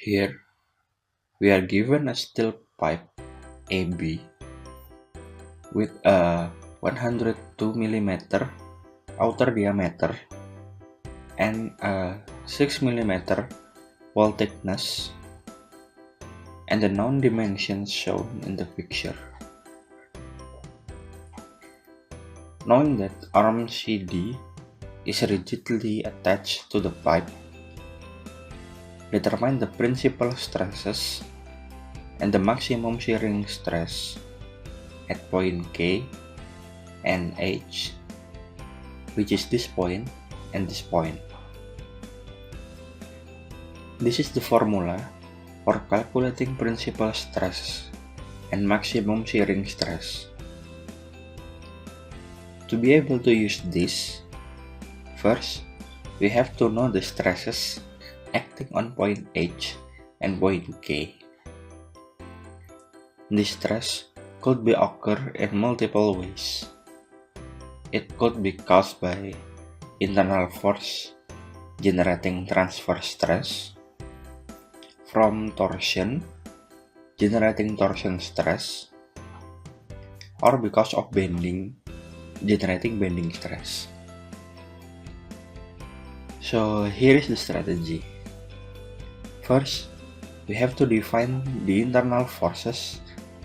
Here, we are given a steel pipe AB with a 102 mm outer diameter and a 6 mm wall thickness, and the known dimensions shown in the picture. Knowing that arm CD is rigidly attached to the pipe, determine the principal stresses and the maximum shearing stress at point K and H, which is this point and this point. This is the formula for calculating principal stress and maximum shearing stress. To be able to use this, first, we have to know the stresses acting on point H and point K. This stress could be occur in multiple ways. It could be caused by internal force generating transverse stress, from torsion generating torsion stress, or because of bending generating bending stress. So here is the strategy. First, we have to define the internal forces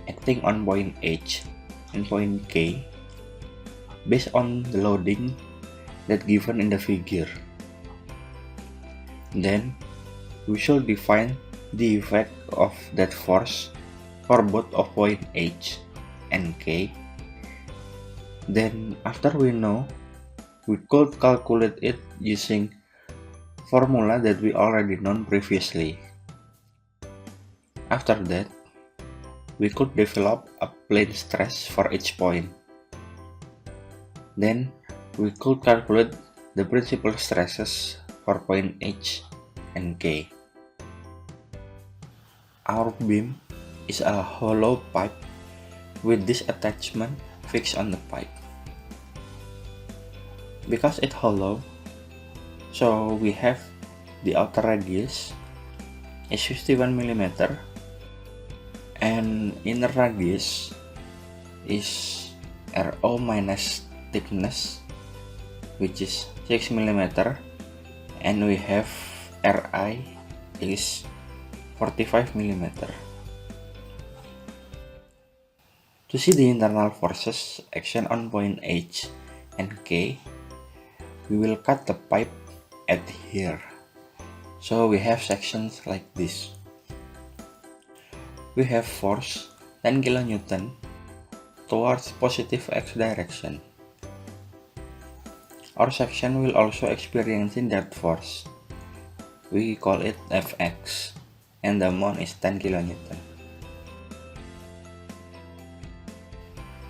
acting on point H and point K based on the loading that given in the figure. Then, we should define the effect of that force for both of point H and K. Then, after we know, we could calculate it using formula that we already known previously. After that, we could develop a plane stress for each point. Then, we could calculate the principal stresses for point H and K. Our beam is a hollow pipe with this attachment fixed on the pipe. Because it's hollow, so we have the outer radius is 51 mm and inner radius is RO minus thickness, which is 6 mm, and we have Ri is 45 mm. To see the internal forces action on point H and K, we will cut the pipe at here. So we have sections like this. We have force 10 kN towards positive x direction. Our section will also experiencing that force. We call it Fx, and the amount is 10 kN.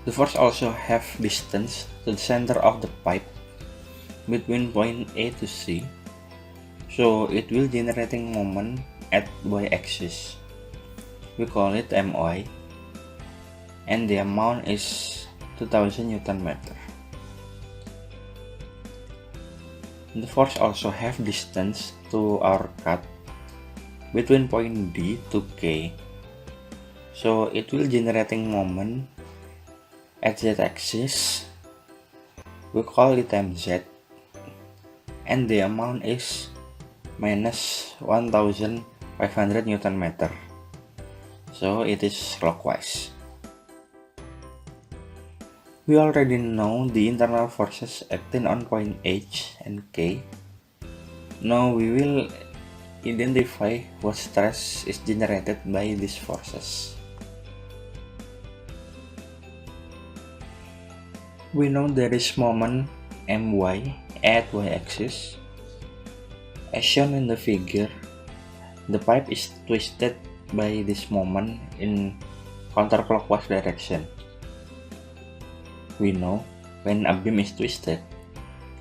The force also have distance to the center of the pipe between point A to C, so it will generating moment at y-axis. We call it My, and the amount is 2000 Nm. The force also have distance to our cut between point D to K, so it will generating moment at z-axis. We call it Mz, and the amount is minus 1500 Nm. So it is clockwise. We already know the internal forces acting on point H and K. Now we will identify what stress is generated by these forces. We know there is moment My at y-axis. As shown in the figure, the pipe is twisted by this moment in counterclockwise direction. We know when a beam is twisted,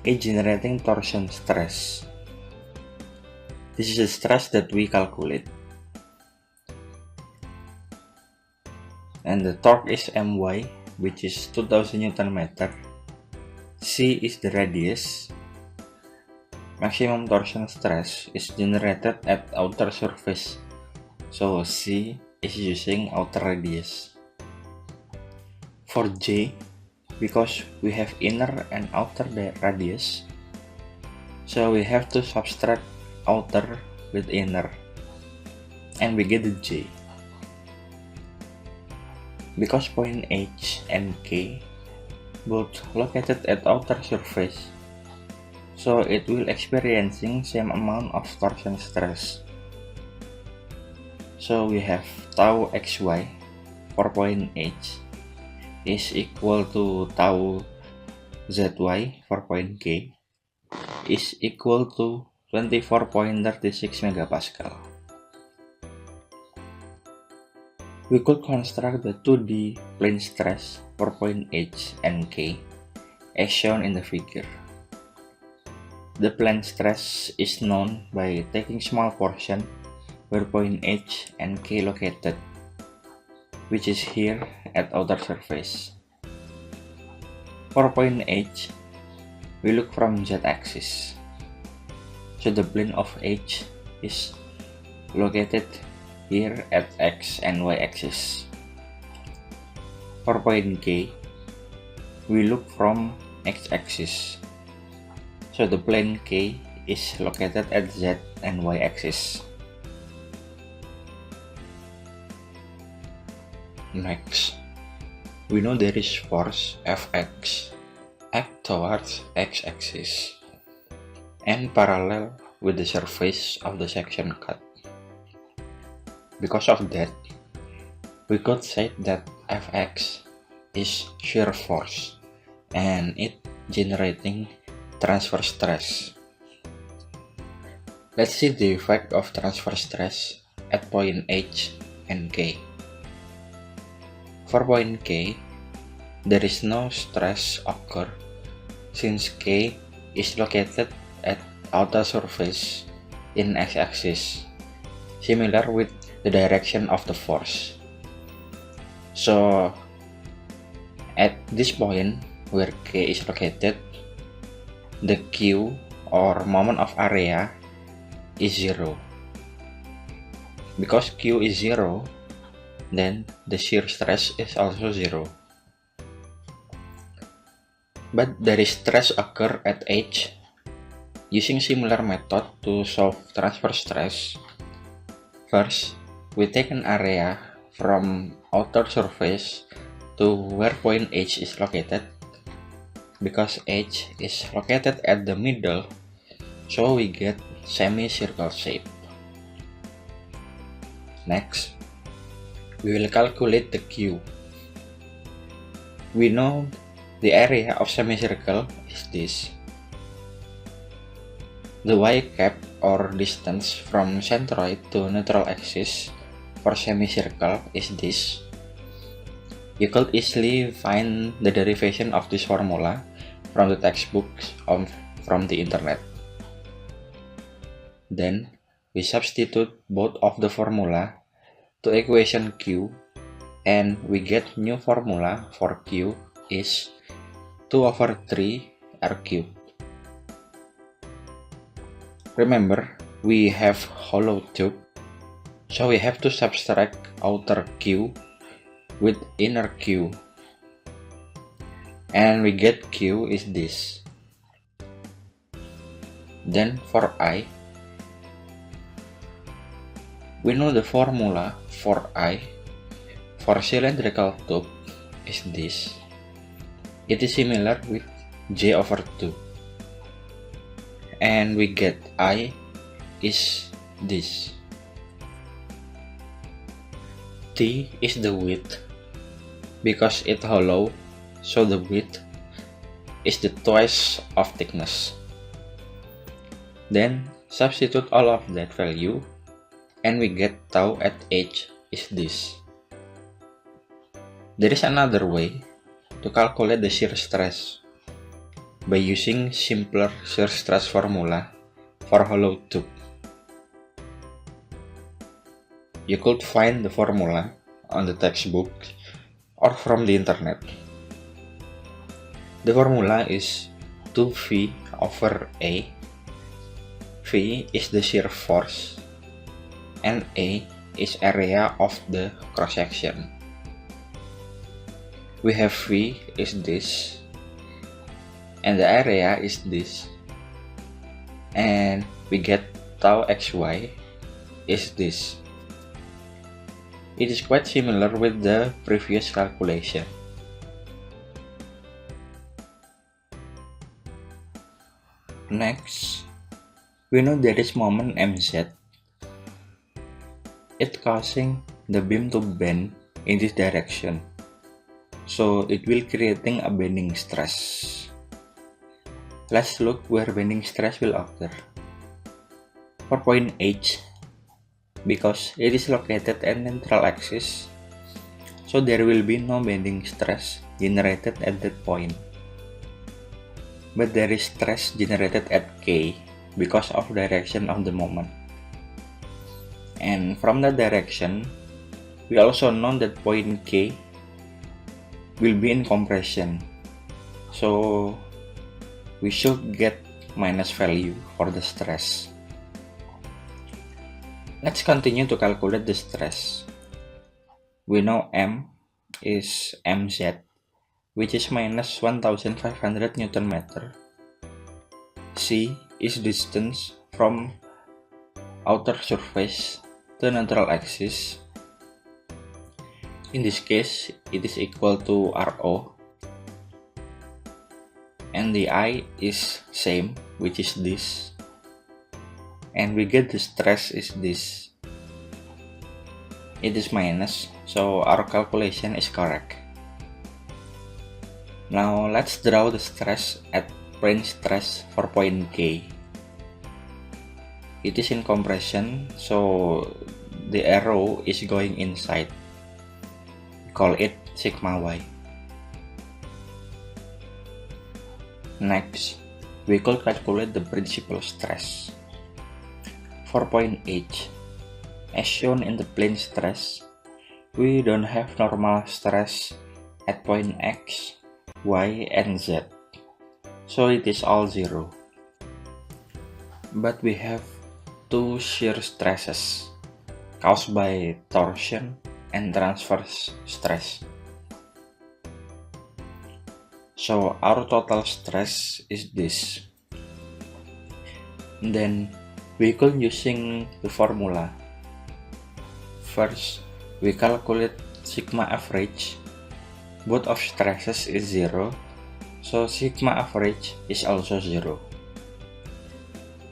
it's generating torsion stress. This is the stress that we calculate. And the torque is My, which is 2000 Nm. C is the radius. Maximum torsion stress is generated at outer surface So C is using outer radius. For J, because we have inner and outer radius, so we have to subtract outer with inner, and we get the J. Because point H and K both located at outer surface, so it will experiencing same amount of torsion stress. So we have tau xy for point H is equal to tau zy for point K is equal to 24.36 megapascal. We could construct the 2D plane stress for point H and K as shown in the figure. The plane stress is known by taking small portion where point H and K located, which is here at outer surface. For point H, we look from z-axis. So the plane of H is located here at x and y axis. For point K, we look from x-axis. So the plane K is located at z and y axis. Next, we know there is force Fx act towards x-axis and parallel with the surface of the section cut. Because of that, we could say that Fx is shear force and it generating transverse stress. Let's see the effect of transverse stress at point H and K. For point K, there is no stress occur since K is located at outer surface in x-axis, similar with the direction of the force. So at this point where K is located, the Q or moment of area is 0. Because Q is 0, then the shear stress is also 0. But there is stress occur at H. Using similar method to solve transverse stress, first we take an area from outer surface to where point H is located. Because H is located at the middle, so we get semicircle shape. Next, we will calculate the Q. We know the area of semicircle is this. The y cap or distance from centroid to neutral axis for semicircle is this. You could easily find the derivation of this formula from the textbooks from the internet. Then we substitute both of the formula to equation Q and we get new formula for Q is 2/3 r cubed. Remember, we have hollow tube, so we have to subtract outer Q with inner Q, and we get Q is this. Then for I, we know the formula for I for cylindrical tube is this. It is similar with J/2. And we get I is this. T is the width. Because it hollow, so the width is the twice of thickness. Then substitute all of that value and we get tau at H is this. There is another way to calculate the shear stress by using simpler shear stress formula for hollow tube. You could find the formula on the textbook or from the internet. The formula is 2V/A. V is the shear force and A is area of the cross section. We have V is this, and the area is this, and we get tau xy is this. It is quite similar with the previous calculation. Next, we know there is moment mz. It causing the beam to bend in this direction, so it will creating a bending stress. Let's look where bending stress will occur. For point H, because it is located at neutral axis, so there will be no bending stress generated at that point. But there is stress generated at K because of direction of the moment. And from that direction, we also know that point K will be in compression, so we should get minus value for the stress. Let's continue to calculate the stress. We know M is mz, which is minus 1500 Newton meter. C is distance from outer surface to neutral axis. In this case, it is equal to RO. And the I is same, which is this. And we get the stress is this. It is minus, so our calculation is correct. Now let's draw the stress at plane stress for point K. It is in compression, so the arrow is going inside. Call it sigma y. Next, we could calculate the principal stress. For point H, as shown in the plane stress, we don't have normal stress at point X, Y, and Z, so it is all zero. But we have two shear stresses caused by torsion and transverse stress. So our total stress is this. Then we could using the formula. First, we calculate sigma average. Both of stresses is zero, so sigma average is also zero.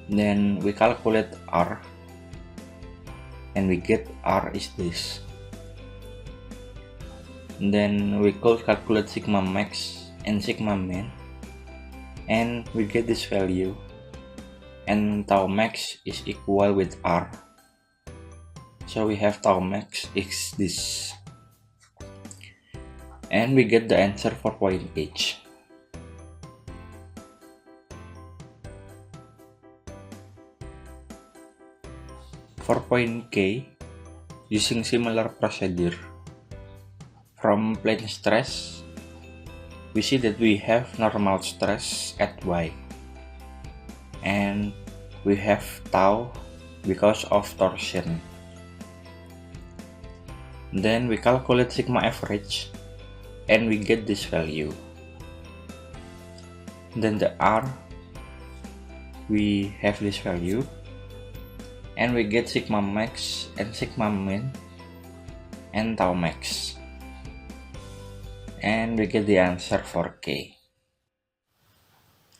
Then we calculate R, and we get R is this. Then we could calculate sigma max and sigma min, and we get this value, and tau max is equal with R, so we have tau max is this, and we get the answer for point H. For point K, using similar procedure, from plane stress, we see that we have normal stress at Y, and we have tau because of torsion. Then we calculate sigma average, and we get this value. Then the R, we have this value, and we get sigma max and sigma min and tau max, and we get the answer for K.